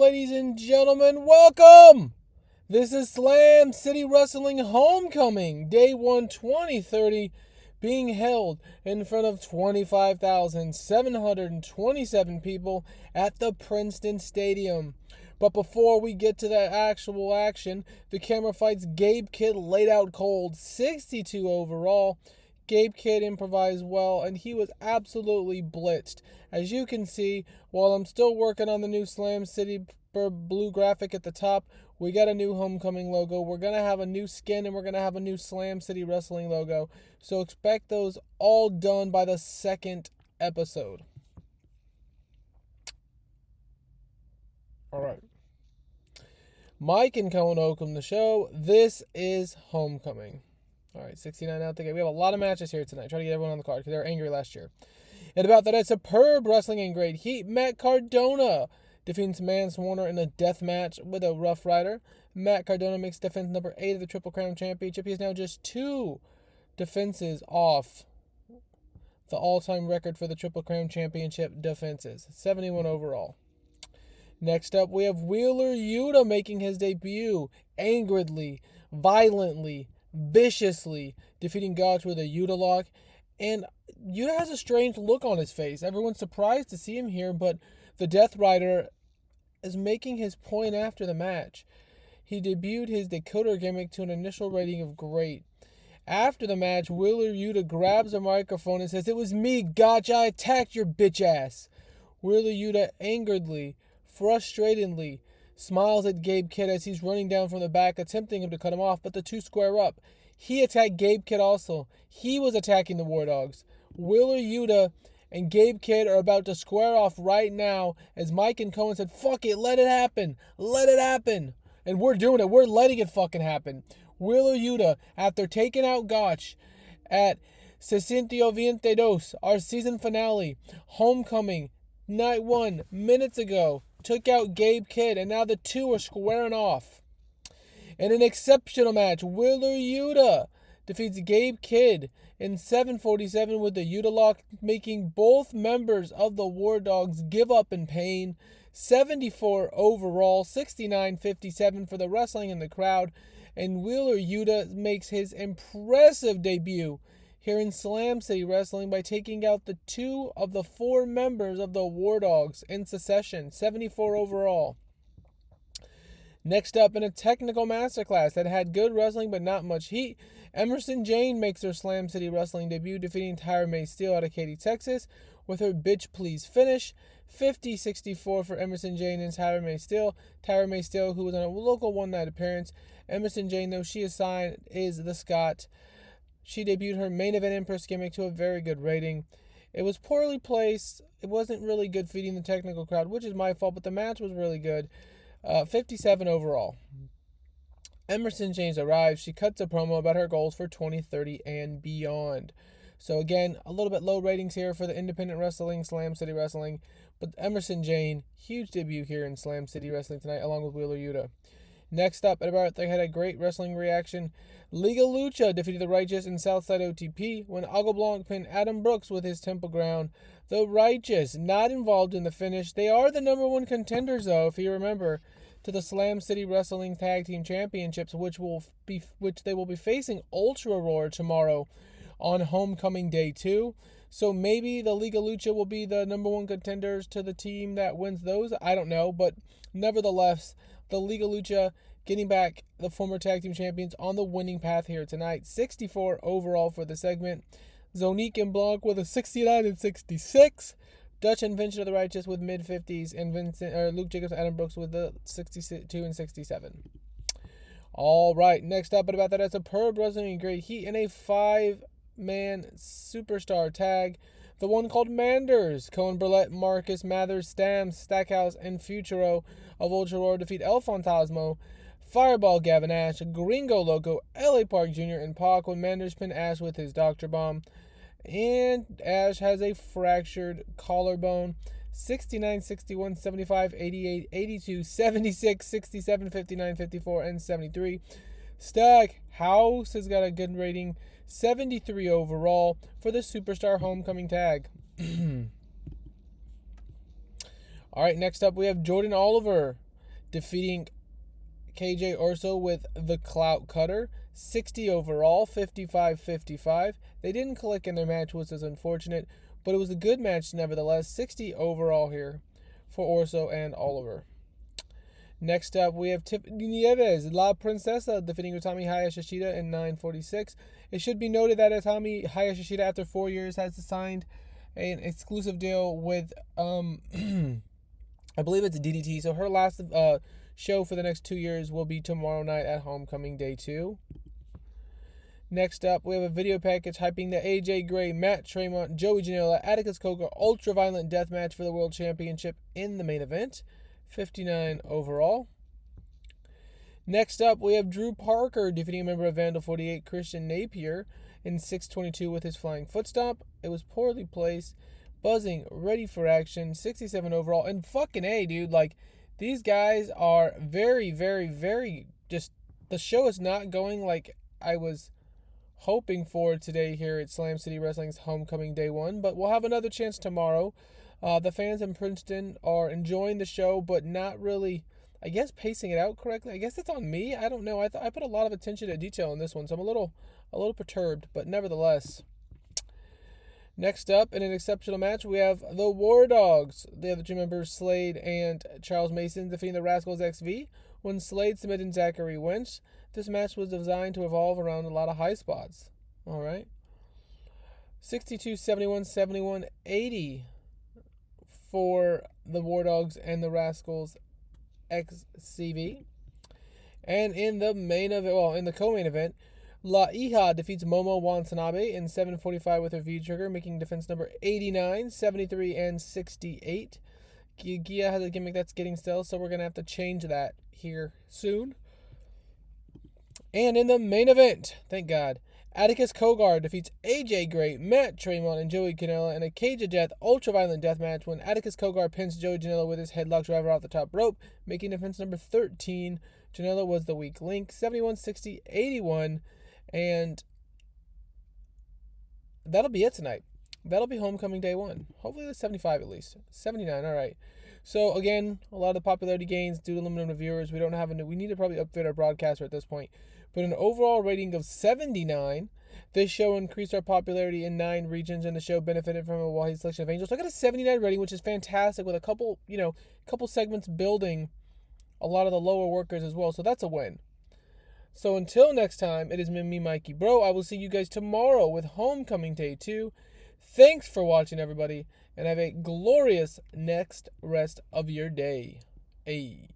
ladies and gentlemen, welcome! This is Slam City Wrestling Homecoming, Day 1, 2030, being held in front of 25,727 people at the Princeton Stadium. But before we get to the actual action, the camera fights Gabe Kidd laid out cold, 62 overall. Gabe Kidd improvised well, and he was absolutely blitzed. As you can see, while I'm still working on the new Slam City blue graphic at the top, we got a new homecoming logo. We're going to have a new skin, and we're going to have a new Slam City Wrestling logo. So expect those all done by the second episode. All right. Mike and Cohen open the show. This is Homecoming. All right, 69 out there. We have a lot of matches here tonight. Try to get everyone on the card because they were angry last year. And about that, it's superb wrestling in great heat. Matt Cardona defeats Mance Warner in a death match with a Rough Rider. Matt Cardona makes defense number 8 of the Triple Crown Championship. He is now just 2 defenses off the all-time record for the Triple Crown Championship defenses. 71 overall. Next up, we have Wheeler Yuta making his debut. Angrily, violently, viciously defeating Gotch with a Yuta lock. And Yuta has a strange look on his face. Everyone's surprised to see him here, but the Death Rider is making his point after the match. He debuted his decoder gimmick to an initial rating of great. After the match, Wheeler Yuta grabs a microphone and says, "It was me, Gotch. I attacked your bitch ass." Wheeler Yuta angeredly, frustratedly, smiles at Gabe Kidd as he's running down from the back, attempting him to cut him off, but the two square up. He attacked Gabe Kidd also. He was attacking the War Dogs. Wheeler Yuta and Gabe Kidd are about to square off right now as Mike and Cohen said, "Fuck it, let it happen. Let it happen." And we're doing it. We're letting it fucking happen. Wheeler Yuta, after taking out Gotch at 622, our season finale, Homecoming, night 1, minutes ago, took out Gabe Kidd, and now the two are squaring off. In an exceptional match, Wheeler Yuta defeats Gabe Kidd in 7:47 with the Yuta lock, making both members of the War Dogs give up in pain. 74 overall, 69-57 for the wrestling in the crowd, and Wheeler Yuta makes his impressive debut here in Slam City Wrestling by taking out the 2 of the 4 members of the War Dogs in succession, 74 overall. Next up, in a technical masterclass that had good wrestling but not much heat, Emerson Jane makes her Slam City Wrestling debut, defeating Tyra May Steele out of Katy, Texas, with her Bitch Please finish. 50-64 for Emerson Jane and Tyra May Steele. Tyra May Steele, who was on a local one-night appearance. Emerson Jane, though she is signed, is the Scot. She debuted her main event Empress gimmick to a very good rating. It was poorly placed. It wasn't really good feeding the technical crowd, which is my fault, but the match was really good. 57 overall. Emerson James arrives. She cuts a promo about her goals for 2030 and beyond. So again, a little bit low ratings here for the independent wrestling, Slam City Wrestling. But Emerson Jane, huge debut here in Slam City Wrestling tonight, along with Wheeler Yuta. Next up, at about they had a great wrestling reaction. Liga Lucha defeated the Righteous in Southside OTP when Agua Blanc pinned Adam Brooks with his Temple Ground. The Righteous not involved in the finish. They are the number 1 contenders, though, if you remember, to the Slam City Wrestling Tag Team Championships, which they will be facing Ultra Roar tomorrow on Homecoming Day 2. So maybe the Liga Lucha will be the number 1 contenders to the team that wins those. I don't know, but nevertheless, the Liga Lucha getting back the former tag team champions on the winning path here tonight. 64 overall for the segment. Zonique and Blanc with a 69-66. Dutch Invention of the Righteous with mid-50s, and Luke Jacobs and Adam Brooks with the 62-67. All right, next up, at about that, it's a superb wrestling in great heat in a 5-man superstar tag. The one called Manders. Cohen Burlett, Marcus Mathers, Stams, Stackhouse, and Futuro of Ultra Roar defeat El Fantasmo, Fireball Gavin Ash, Gringo Loco, LA Park Jr., and Pac when Manders pinned Ash with his Dr. Bomb. And Ash has a fractured collarbone. 69, 61, 75, 88, 82, 76, 67, 59, 54, and 73. Stackhouse has got a good rating. 73 overall for the Superstar Homecoming tag. All right, next up we have Jordan Oliver defeating KJ Orso with the Clout Cutter. 60 overall, 55-55. They didn't click in their match, which is unfortunate, but it was a good match nevertheless. 60 overall here for Orso and Oliver. Next up, we have Tiffany Nieves, La Princesa, defeating Utami Hayashishita in 9:46. It should be noted that Utami Hayashishita, after 4 years, has signed an exclusive deal with, I believe it's DDT. So her last show for the next 2 years will be tomorrow night at Homecoming Day 2. Next up, we have a video package hyping the AJ Gray, Matt Tremont, Joey Janela, Atticus Cogar ultra-violent death match for the World Championship in the main event. 59 overall. Next up, we have Drew Parker defeating a member of Vandal 48, Christian Napier, in 6:22 with his flying foot stomp. It was poorly placed. Buzzing, ready for action, 67 overall. And fucking A, dude, like, these guys are very, very, very, just, the show is not going like I was hoping for today here at Slam City Wrestling's Homecoming Day 1, but we'll have another chance tomorrow. The fans in Princeton are enjoying the show, but not really, I guess, pacing it out correctly. I guess it's on me. I don't know. I put a lot of attention to detail in this one, so I'm a little perturbed, but nevertheless. Next up, in an exceptional match, we have the War Dogs. The other two members, Slade and Charles Mason, defeating the Rascals XV when Slade submitted Zachary Wentz. This match was designed to evolve around a lot of high spots. All right. 62, 71, 71, 80 for the War Dogs and the Rascals XCV. And in the main event, in the co-main event, La Hija defeats Momo Watanabe in 7:45 with her V-trigger, making defense number 89, 73, and 68. Gia has a gimmick that's getting stale, so we're going to have to change that here soon. And in the main event, thank God, Atticus Cogar defeats AJ Gray, Matt Tremont, and Joey Janela in a Cage of Death ultra-violent death match when Atticus Cogar pins Joey Janela with his headlock driver off the top rope, making defense number 13. Janela was the weak link, 71, 60, 81, and that'll be it tonight. That'll be Homecoming Day 1. Hopefully that's 75 at least. 79, all right. So, again, a lot of the popularity gains due to limited viewers. We need to probably update our broadcaster at this point. But an overall rating of 79. This show increased our popularity in 9 regions, and the show benefited from a wide selection of angels. So I got a 79 rating, which is fantastic, with a couple segments building a lot of the lower workers as well. So that's a win. So until next time, it is me, Mikey Bro. I will see you guys tomorrow with Homecoming Day 2. Thanks for watching, everybody, and have a glorious next rest of your day. Hey.